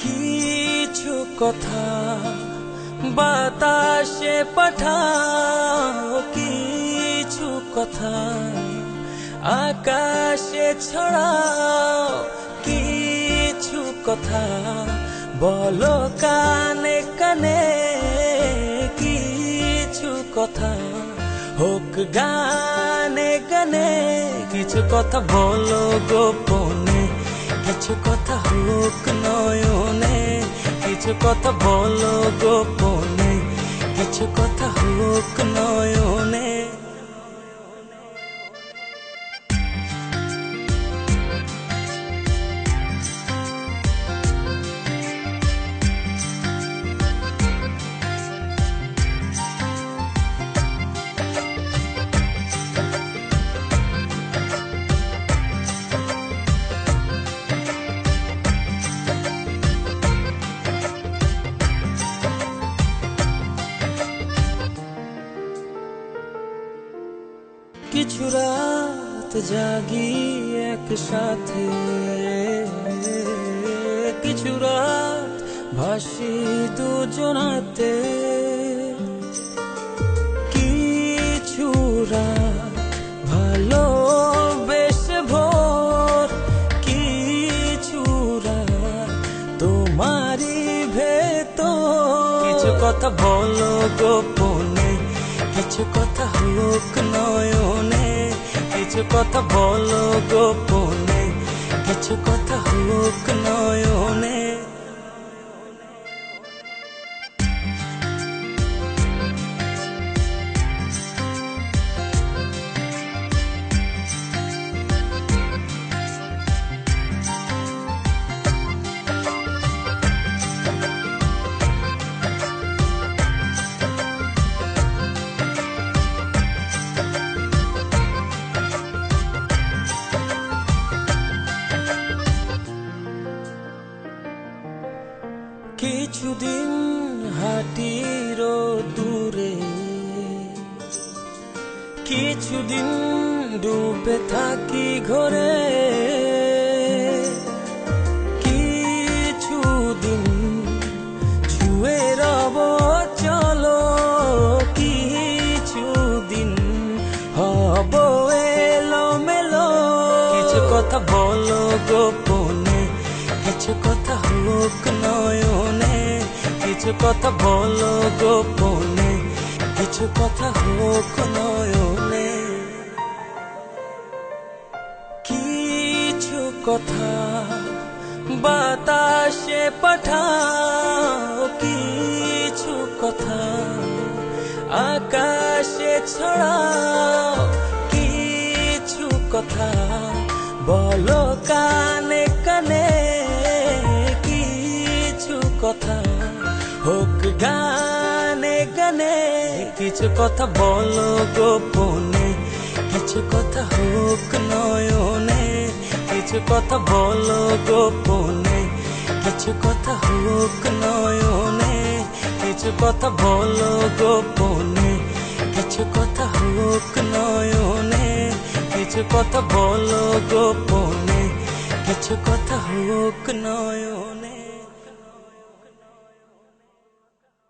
কিছু কথা বাতাসে পাঠাও, কিছু কথা আকাশে ছড়াও, কিছু কথা বলো কানে কানে, কিছু কথা হোক গানে গানে, কিছু কথা বলো গোপনে, কিছু কথা হোক নয়নে, কিছু কথা বলো গোপনে, কিছু কথা হোক নয়নে। কিছু রাত জাগি একসাথে, কিছু রাত ভাসি দুজনাতে, কিছু রাত ভালোবেসে ভোর, কিছু রাত তোমারই ভেতর। কিছু কথা বলো গোপনে, কিছু কথা হোক নয়নে, কিছু কথা বলো গোপনে, কিছু কথা হোক নয়নে। কিছুদিন হাঁটির দূরে, কিছুদিন ডুবে থাকি ঘরে, কিছুদিন ছুঁয়ে রব চলো, কিছুদিন হব এলোমেলো। কিছু কথা বলো গোপনে, কিছু কথা হোক নয়নে, কিছু কথা বলো গোপনে, কিছু কথা হোক নয়নে। কিছু কথা বাতাসে পাঠাও, কিছু কথা আকাশে ছড়াও, কিছু কথা বলো কানে কানে, কিছু কথা হোক গানে গানে, কিছু কথা বলো গোপনে, কিছু কথা হোক নয়নে, কিছু কথা বলো গোপনে, কিছু কথা হোক নয়নে, কিছু কথা বলো গোপনে, কিছু কথা হোক নয়নে, কিছু কথা বলো গোপনে, কিছু কথা হোক নয়নে।